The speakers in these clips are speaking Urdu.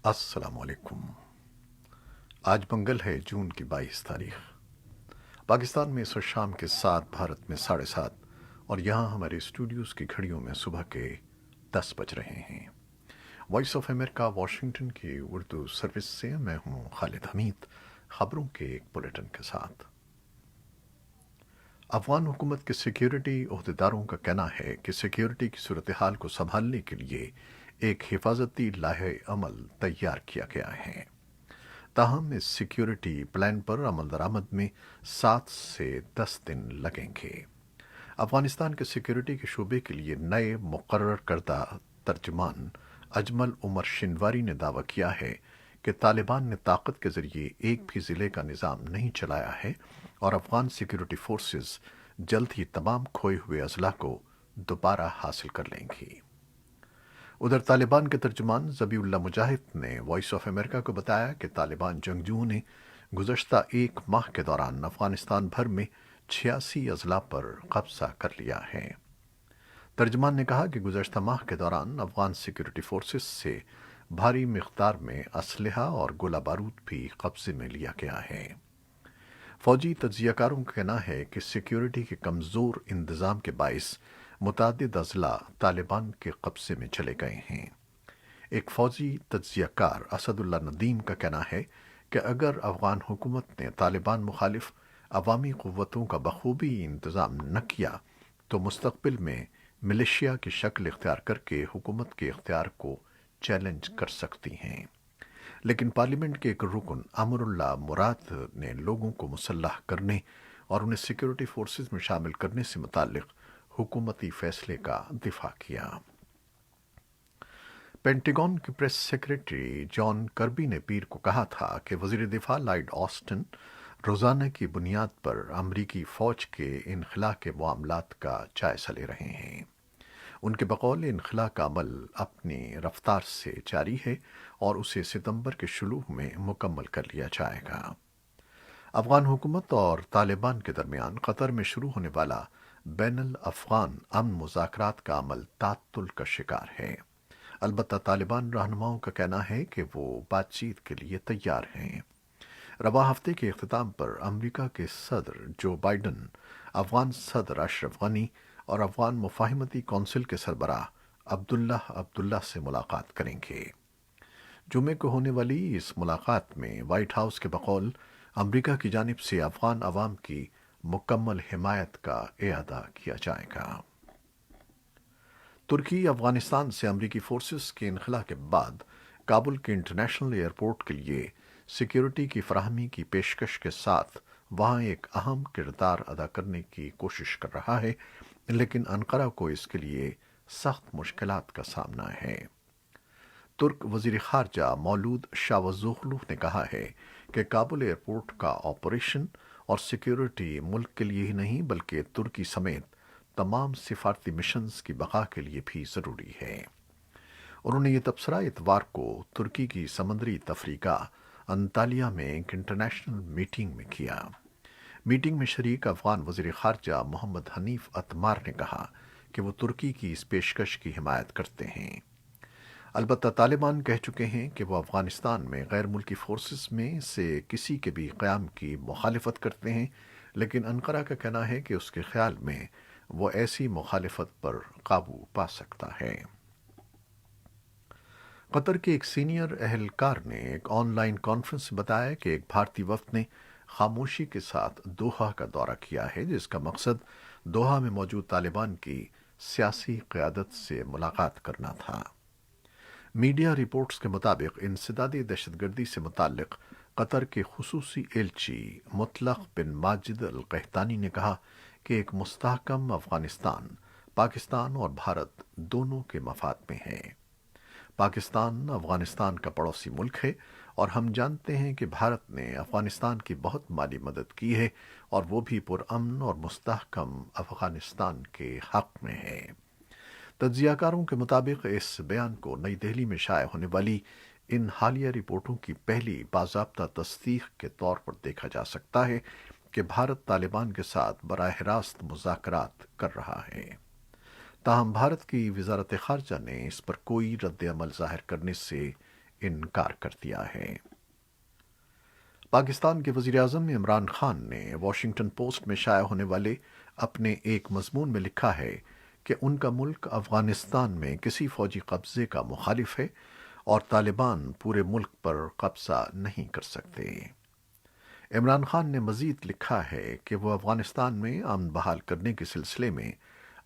السلام علیکم۔ آج منگل ہے، جون کی 22 تاریخ۔ پاکستان میں اس وقت شام کے 7، بھارت میں 7:30، اور یہاں ہمارے اسٹوڈیوز کی گھڑیوں میں صبح کے 10 بج رہے ہیں۔ وائس آف امریکہ واشنگٹن کی اردو سروس سے میں ہوں خالد حمید، خبروں کے ایک بلیٹن کے ساتھ۔ افغان حکومت کے سیکیورٹی عہدیداروں کا کہنا ہے کہ سیکیورٹی کی صورتحال کو سنبھالنے کے لیے ایک حفاظتی لائحہ عمل تیار کیا گیا ہے۔ تاہم اس سیکیورٹی پلان پر عمل درآمد میں 7 سے 10 دن لگیں گے۔ افغانستان کے سیکیورٹی کے شعبے کے لیے نئے مقرر کردہ ترجمان اجمل عمر شنواری نے دعویٰ کیا ہے کہ طالبان نے طاقت کے ذریعے ایک بھی ضلع کا نظام نہیں چلایا ہے اور افغان سیکیورٹی فورسز جلد ہی تمام کھوئے ہوئے اضلاع کو دوبارہ حاصل کر لیں گی۔ ادھر طالبان کے ترجمان ذبیح اللہ مجاہد نے وائس آف امریکہ کو بتایا کہ طالبان جنگجوؤں نے گزشتہ ایک ماہ کے دوران افغانستان بھر میں 86 اضلاع پر قبضہ کر لیا ہے۔ ترجمان نے کہا کہ گزشتہ ماہ کے دوران افغان سیکیورٹی فورسز سے بھاری مقدار میں اسلحہ اور گولہ بارود بھی قبضے میں لیا گیا ہے۔ فوجی تجزیہ کاروں کا کہنا ہے کہ سیکیورٹی کے کمزور انتظام کے باعث متعدد اضلاع طالبان کے قبضے میں چلے گئے ہیں۔ ایک فوجی تجزیہ کار اسد اللہ ندیم کا کہنا ہے کہ اگر افغان حکومت نے طالبان مخالف عوامی قوتوں کا بخوبی انتظام نہ کیا تو مستقبل میں ملیشیا کی شکل اختیار کر کے حکومت کے اختیار کو چیلنج کر سکتی ہیں۔ لیکن پارلیمنٹ کے ایک رکن امر اللہ مراد نے لوگوں کو مسلح کرنے اور انہیں سیکیورٹی فورسز میں شامل کرنے سے متعلق حکومتی فیصلے کا دفاع کیا۔ پینٹاگون کے پریس سیکریٹری جان کربی نے پیر کو کہا تھا کہ وزیر دفاع لائیڈ آسٹن روزانہ کی بنیاد پر امریکی فوج کے انخلاء کے معاملات کا جائزہ لے رہے ہیں۔ ان کے بقول انخلاء کا عمل اپنی رفتار سے جاری ہے اور اسے ستمبر کے شروع میں مکمل کر لیا جائے گا۔ افغان حکومت اور طالبان کے درمیان قطر میں شروع ہونے والا بین الافغان امن مذاکرات کا عمل تعطل کا شکار ہے۔ البتہ طالبان رہنماؤں کا کہنا ہے کہ وہ بات چیت کے لیے تیار ہیں۔ رواں ہفتے کے اختتام پر امریکہ کے صدر جو بائیڈن افغان صدر اشرف غنی اور افغان مفاہمتی کونسل کے سربراہ عبداللہ سے ملاقات کریں گے۔ جمعے کو ہونے والی اس ملاقات میں وائٹ ہاؤس کے بقول امریکہ کی جانب سے افغان عوام کی مکمل حمایت کا اعادہ کیا جائے گا۔ ترکی افغانستان سے امریکی فورسز کے انخلاء کے بعد کابل کے انٹرنیشنل ایئرپورٹ کے لیے سیکیورٹی کی فراہمی کی پیشکش کے ساتھ وہاں ایک اہم کردار ادا کرنے کی کوشش کر رہا ہے، لیکن انقرہ کو اس کے لیے سخت مشکلات کا سامنا ہے۔ ترک وزیر خارجہ مولود شاوزوغلو نے کہا ہے کہ کابل ایئرپورٹ کا آپریشن اور سیکیورٹی ملک کے لیے ہی نہیں بلکہ ترکی سمیت تمام سفارتی مشنز کی بقا کے لیے بھی ضروری ہے۔ انہوں نے یہ تبصرہ اتوار کو ترکی کی سمندری تفریحگاہ انطالیہ میں ایک انٹرنیشنل میٹنگ میں کیا۔ میٹنگ میں شریک افغان وزیر خارجہ محمد حنیف اتمار نے کہا کہ وہ ترکی کی اس پیشکش کی حمایت کرتے ہیں۔ البتہ طالبان کہہ چکے ہیں کہ وہ افغانستان میں غیر ملکی فورسز میں سے کسی کے بھی قیام کی مخالفت کرتے ہیں، لیکن انقرہ کا کہنا ہے کہ اس کے خیال میں وہ ایسی مخالفت پر قابو پا سکتا ہے۔ قطر کے ایک سینئر اہلکار نے ایک آن لائن کانفرنس میں بتایا کہ ایک بھارتی وفد نے خاموشی کے ساتھ دوحہ کا دورہ کیا ہے، جس کا مقصد دوحہ میں موجود طالبان کی سیاسی قیادت سے ملاقات کرنا تھا۔ میڈیا رپورٹس کے مطابق انسدادی دہشت گردی سے متعلق قطر کے خصوصی ایلچی مطلق بن ماجد القحطانی نے کہا کہ ایک مستحکم افغانستان پاکستان اور بھارت دونوں کے مفاد میں ہے۔ پاکستان افغانستان کا پڑوسی ملک ہے اور ہم جانتے ہیں کہ بھارت نے افغانستان کی بہت مالی مدد کی ہے اور وہ بھی پرامن اور مستحکم افغانستان کے حق میں ہے۔ تجزیہ کاروں کے مطابق اس بیان کو نئی دہلی میں شائع ہونے والی ان حالیہ رپورٹوں کی پہلی باضابطہ تصدیق کے طور پر دیکھا جا سکتا ہے کہ بھارت طالبان کے ساتھ براہ راست مذاکرات کر رہا ہے۔ تاہم بھارت کی وزارت خارجہ نے اس پر کوئی رد عمل ظاہر کرنے سے انکار کر دیا ہے۔ پاکستان کے وزیراعظم عمران خان نے واشنگٹن پوسٹ میں شائع ہونے والے اپنے ایک مضمون میں لکھا ہے کہ ان کا ملک افغانستان میں کسی فوجی قبضے کا مخالف ہے اور طالبان پورے ملک پر قبضہ نہیں کر سکتے۔ عمران خان نے مزید لکھا ہے کہ وہ افغانستان میں امن بحال کرنے کے سلسلے میں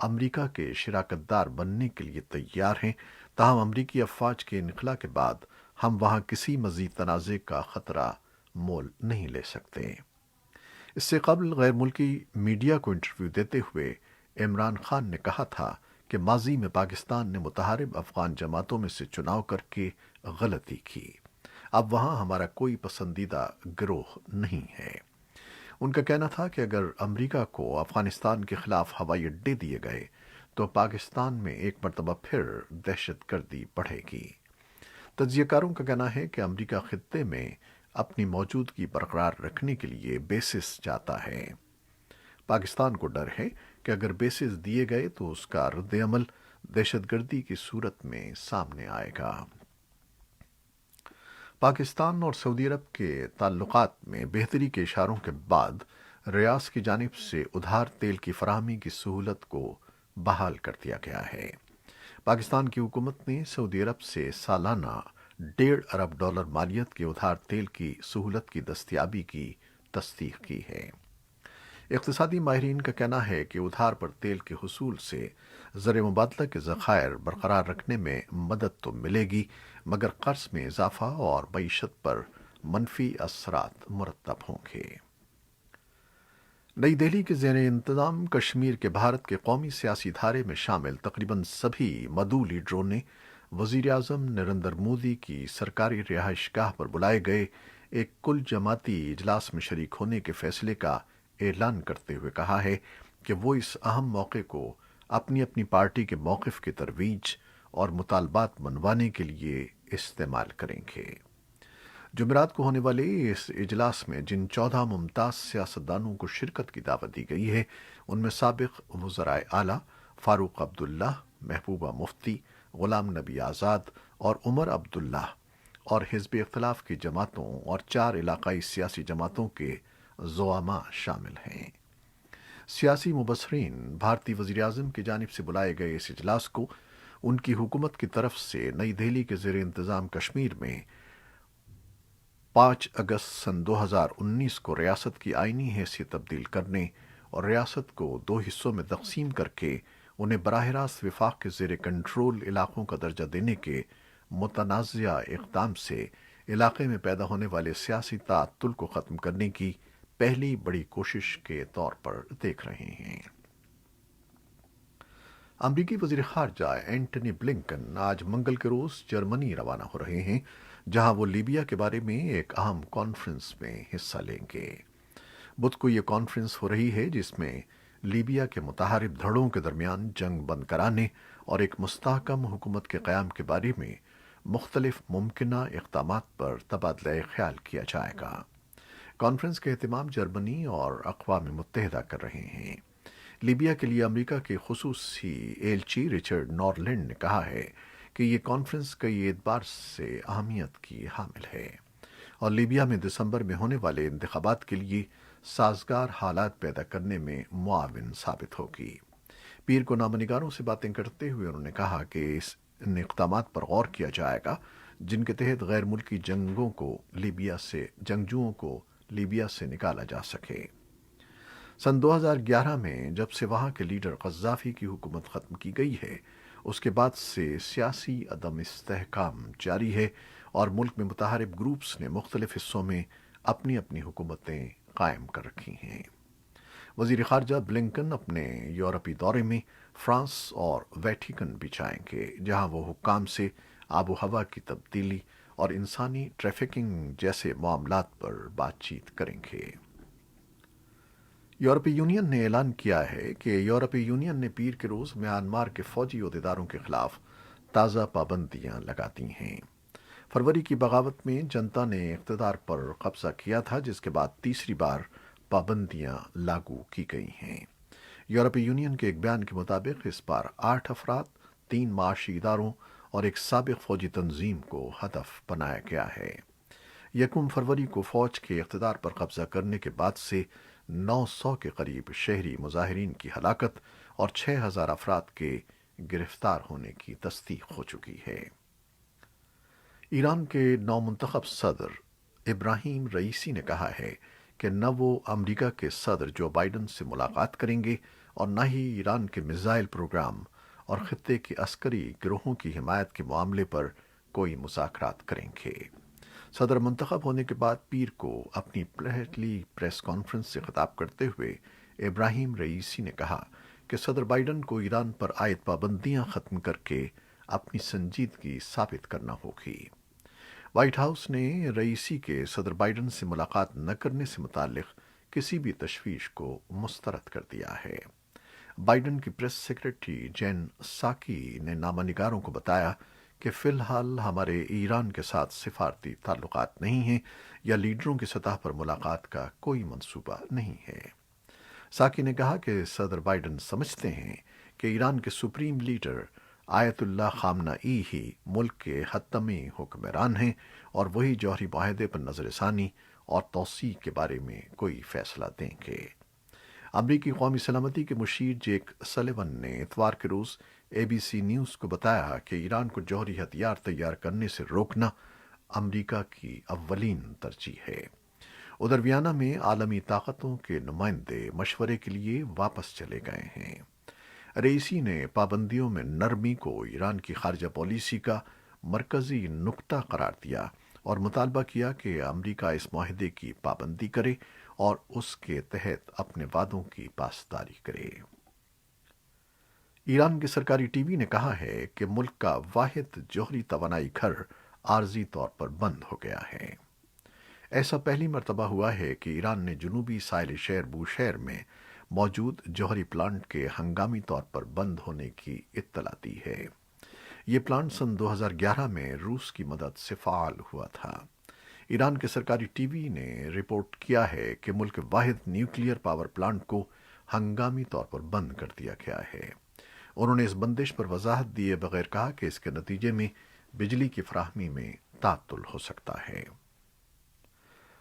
امریکہ کے شراکت دار بننے کے لیے تیار ہیں، تاہم امریکی افواج کے انخلا کے بعد ہم وہاں کسی مزید تنازع کا خطرہ مول نہیں لے سکتے۔ اس سے قبل غیر ملکی میڈیا کو انٹرویو دیتے ہوئے عمران خان نے کہا تھا کہ ماضی میں پاکستان نے متحارب افغان جماعتوں میں سے چناؤ کر کے غلطی کی، اب وہاں ہمارا کوئی پسندیدہ گروہ نہیں ہے۔ ان کا کہنا تھا کہ اگر امریکہ کو افغانستان کے خلاف ہوائی اڈے دیے گئے تو پاکستان میں ایک مرتبہ پھر دہشت گردی بڑھے گی۔ تجزیہ کاروں کا کہنا ہے کہ امریکہ خطے میں اپنی موجودگی برقرار رکھنے کے لیے بیسز چاہتا ہے۔ پاکستان کو ڈر ہے کہ اگر بیسز دیے گئے تو اس کا رد عمل دہشت گردی کی صورت میں سامنے آئے گا۔ پاکستان اور سعودی عرب کے تعلقات میں بہتری کے اشاروں کے بعد ریاض کی جانب سے ادھار تیل کی فراہمی کی سہولت کو بحال کر دیا گیا ہے۔ پاکستان کی حکومت نے سعودی عرب سے سالانہ $1.5 ارب مالیت کے ادھار تیل کی سہولت کی دستیابی کی تصدیق کی ہے۔ اقتصادی ماہرین کا کہنا ہے کہ ادھار پر تیل کے حصول سے زر مبادلہ کے ذخائر برقرار رکھنے میں مدد تو ملے گی، مگر قرض میں اضافہ اور معیشت پر منفی اثرات مرتب ہوں گے۔ نئی دہلی کے زیر انتظام کشمیر کے بھارت کے قومی سیاسی دھارے میں شامل تقریباً سبھی مدعو لیڈروں نے وزیر اعظم نریندر مودی کی سرکاری رہائش گاہ پر بلائے گئے ایک کل جماعتی اجلاس میں شریک ہونے کے فیصلے کا اعلان کرتے ہوئے کہا ہے کہ وہ اس اہم موقع کو اپنی اپنی پارٹی کے موقف کی ترویج اور مطالبات منوانے کے لیے استعمال کریں گے۔ جمعرات کو ہونے والے اس اجلاس میں جن 14 ممتاز سیاستدانوں کو شرکت کی دعوت دی گئی ہے، ان میں سابق وزرائے اعلیٰ فاروق عبداللہ، محبوبہ مفتی، غلام نبی آزاد اور عمر عبداللہ، اور حزب اختلاف کی جماعتوں اور 4 علاقائی سیاسی جماعتوں کے زعماء شامل ہیں۔ سیاسی مبصرین بھارتی وزیراعظم کی جانب سے بلائے گئے اس اجلاس کو ان کی حکومت کی طرف سے نئی دہلی کے زیر انتظام کشمیر میں 5 اگست سن 2019 کو ریاست کی آئینی حیثیت تبدیل کرنے اور ریاست کو 2 حصوں میں تقسیم کر کے انہیں براہ راست وفاق کے زیر کنٹرول علاقوں کا درجہ دینے کے متنازعہ اقدام سے علاقے میں پیدا ہونے والے سیاسی تعطل کو ختم کرنے کی پہلی بڑی کوشش کے طور پر دیکھ رہے ہیں۔ امریکی وزیر خارجہ اینٹنی بلنکن آج منگل کے روز جرمنی روانہ ہو رہے ہیں، جہاں وہ لیبیا کے بارے میں ایک اہم کانفرنس میں حصہ لیں گے۔ بدھ کو یہ کانفرنس ہو رہی ہے جس میں لیبیا کے متحارب دھڑوں کے درمیان جنگ بند کرانے اور ایک مستحکم حکومت کے قیام کے بارے میں مختلف ممکنہ اقدامات پر تبادلہ خیال کیا جائے گا۔ کانفرنس کا اہتمام جرمنی اور اقوام متحدہ کر رہے ہیں۔ لیبیا کے لیے امریکہ کے خصوصی ایلچی رچرڈ نورلینڈ نے کہا ہے کہ یہ کانفرنس کئی اعتبار سے اہمیت کی حامل ہے اور لیبیا میں دسمبر میں ہونے والے انتخابات کے لیے سازگار حالات پیدا کرنے میں معاون ثابت ہوگی۔ پیر کو نامہ نگاروں سے باتیں کرتے ہوئے انہوں نے کہا کہ ان اقدامات پر غور کیا جائے گا جن کے تحت غیر ملکی جنگجوؤں کو لیبیا سے نکالا جا سکے۔ سن 2011 میں جب سے وہاں کے لیڈر قذافی کی حکومت ختم کی گئی ہے، اس کے بعد سے سیاسی عدم استحکام جاری ہے اور ملک میں متحارب گروپس نے مختلف حصوں میں اپنی اپنی حکومتیں قائم کر رکھی ہیں۔ وزیر خارجہ بلنکن اپنے یورپی دورے میں فرانس اور ویٹیکن بھی جائیں گے، جہاں وہ حکام سے آب و ہوا کی تبدیلی اور انسانی ٹریفکنگ جیسے معاملات پر بات چیت کریں گے۔ یورپی یونین نے اعلان کیا ہے کہ یورپی یونین نے پیر کے روز میانمار کے فوجی عہدیداروں کے خلاف تازہ پابندیاں لگا دی ہیں۔ فروری کی بغاوت میں جنتا نے اقتدار پر قبضہ کیا تھا، جس کے بعد تیسری بار پابندیاں لاگو کی گئی ہیں۔ یورپی یونین کے ایک بیان کے مطابق اس بار 8 افراد، 3 معاشی اداروں اور ایک سابق فوجی تنظیم کو ہدف بنایا گیا ہے۔ 1 فروری کو فوج کے اقتدار پر قبضہ کرنے کے بعد سے 900 کے قریب شہری مظاہرین کی ہلاکت اور 6000 افراد کے گرفتار ہونے کی تصدیق ہو چکی ہے۔ ایران کے نومنتخب صدر ابراہیم رئیسی نے کہا ہے کہ نہ وہ امریکہ کے صدر جو بائیڈن سے ملاقات کریں گے اور نہ ہی ایران کے میزائل پروگرام اور خطے کے عسکری گروہوں کی حمایت کے معاملے پر کوئی مذاکرات کریں گے۔ صدر منتخب ہونے کے بعد پیر کو اپنی پہلی پریس کانفرنس سے خطاب کرتے ہوئے ابراہیم رئیسی نے کہا کہ صدر بائیڈن کو ایران پر عائد پابندیاں ختم کر کے اپنی سنجیدگی ثابت کرنا ہوگی۔ وائٹ ہاؤس نے رئیسی کے صدر بائیڈن سے ملاقات نہ کرنے سے متعلق کسی بھی تشویش کو مسترد کر دیا ہے۔ بائیڈن کی پریس سیکرٹری جین ساکی نے نامہ نگاروں کو بتایا کہ فی الحال ہمارے ایران کے ساتھ سفارتی تعلقات نہیں ہیں یا لیڈروں کی سطح پر ملاقات کا کوئی منصوبہ نہیں ہے۔ ساکی نے کہا کہ صدر بائیڈن سمجھتے ہیں کہ ایران کے سپریم لیڈر آیت اللہ خامنہ ای ہی ملک کے حتمی حکمران ہیں اور وہی جوہری معاہدے پر نظر ثانی اور توسیع کے بارے میں کوئی فیصلہ دیں گے۔ امریکی قومی سلامتی کے مشیر جیک سلیون نے اتوار کے روز ABC نیوز کو بتایا کہ ایران کو جوہری ہتھیار تیار کرنے سے روکنا امریکہ کی اولین ترجیح ہے۔ ادھر ویانا میں عالمی طاقتوں کے نمائندے مشورے کے لیے واپس چلے گئے ہیں۔ رئیسی نے پابندیوں میں نرمی کو ایران کی خارجہ پالیسی کا مرکزی نقطہ قرار دیا اور مطالبہ کیا کہ امریکہ اس معاہدے کی پابندی کرے اور اس کے تحت اپنے وعدوں کی پاسداری کرے۔ ایران کے سرکاری ٹی وی نے کہا ہے کہ ملک کا واحد جوہری توانائی گھر عارضی طور پر بند ہو گیا ہے۔ ایسا پہلی مرتبہ ہوا ہے کہ ایران نے جنوبی ساحلی شہر بوشہر میں موجود جوہری پلانٹ کے ہنگامی طور پر بند ہونے کی اطلاع دی ہے۔ یہ پلانٹ سن 2011 میں روس کی مدد سے فعال ہوا تھا۔ ایران کے سرکاری ٹی وی نے رپورٹ کیا ہے کہ ملک کے واحد نیوکلیئر پاور پلانٹ کو ہنگامی طور پر بند کر دیا گیا ہے۔ انہوں نے اس بندش پر وضاحت دیے بغیر کہا کہ اس کے نتیجے میں بجلی کی فراہمی میں تعطل ہو سکتا ہے۔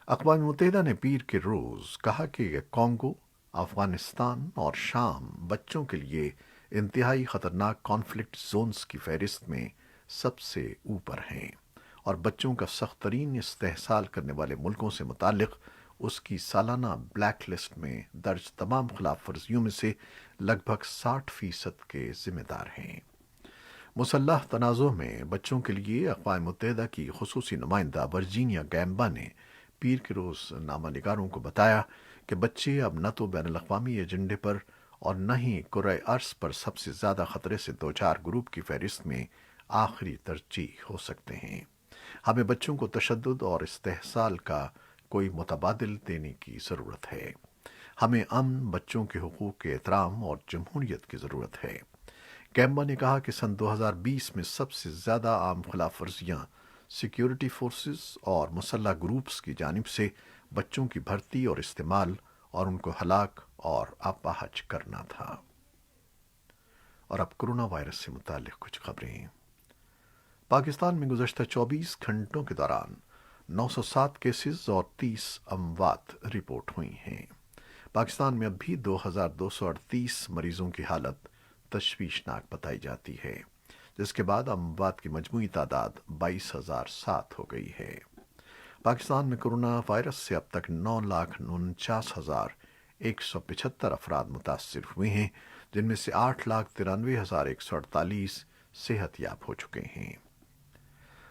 اقوام متحدہ نے پیر کے روز کہا کہ کانگو، افغانستان اور شام بچوں کے لیے انتہائی خطرناک کانفلکٹ زونز کی فہرست میں سب سے اوپر ہیں اور بچوں کا سخت ترین استحصال کرنے والے ملکوں سے متعلق اس کی سالانہ بلیک لسٹ میں درج تمام خلاف ورزیوں میں سے لگ بھگ 60% کے ذمہ دار ہیں۔ مسلح تنازع میں بچوں کے لیے اقوام متحدہ کی خصوصی نمائندہ ورجینیا گیمبا نے پیر کے روز نامہ نگاروں کو بتایا کہ بچے اب نہ تو بین الاقوامی ایجنڈے پر اور نہ ہی کرۂ ارض پر سب سے زیادہ خطرے سے دوچار گروپ کی فہرست میں آخری ترجیح ہو سکتے ہیں۔ ہمیں بچوں کو تشدد اور استحصال کا کوئی متبادل دینے کی ضرورت ہے۔ ہمیں امن، بچوں کے حقوق کے احترام اور جمہوریت کی ضرورت ہے۔ گیمبا نے کہا کہ سن 2020 میں سب سے زیادہ عام خلاف ورزیاں سیکیورٹی فورسز اور مسلح گروپس کی جانب سے بچوں کی بھرتی اور استعمال اور ان کو ہلاک اور اپاہج کرنا تھا۔ اور اب کرونا وائرس سے متعلق کچھ خبریں۔ پاکستان میں گزشتہ 24 گھنٹوں کے دوران 907 کیسز اور 30 اموات رپورٹ ہوئی ہیں۔ پاکستان میں اب بھی 2238 مریضوں کی حالت تشویشناک بتائی جاتی ہے، جس کے بعد اموات کی مجموعی تعداد 22,007 ہو گئی ہے۔ پاکستان میں کرونا وائرس سے اب تک 9,49,175 افراد متاثر ہوئے ہیں، جن میں سے 8,93,148 صحت یاب ہو چکے ہیں۔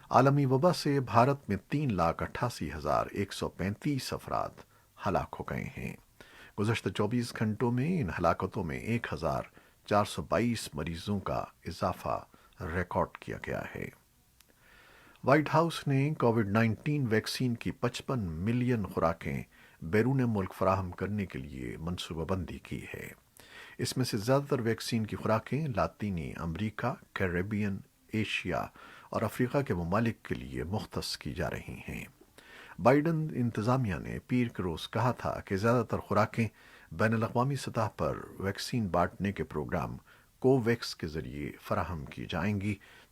عالمی وبا سے بھارت میں 3,88,135 افراد ہلاک ہو گئے ہیں۔ گزشتہ 24 گھنٹوں میں ان ہلاکتوں میں 1,422 مریضوں کا اضافہ ریکارڈ کیا گیا ہے۔ وائٹ ہاؤس نے کووڈ 19 ویکسین کی 55 ملین خوراکیں بیرون ملک فراہم کرنے کے لیے منصوبہ بندی کی ہے۔ اس میں سے زیادہ تر ویکسین کی خوراکیں لاطینی امریکہ، کیریبین، ایشیا اور افریقہ کے ممالک کے لیے مختص کی جا رہی ہیں۔ بائیڈن انتظامیہ نے پیر کے روز کہا تھا کہ زیادہ تر خوراکیں بین الاقوامی سطح پر ویکسین بانٹنے کے پروگرام کوویکس کے ذریعے فراہم کی جائیں گی،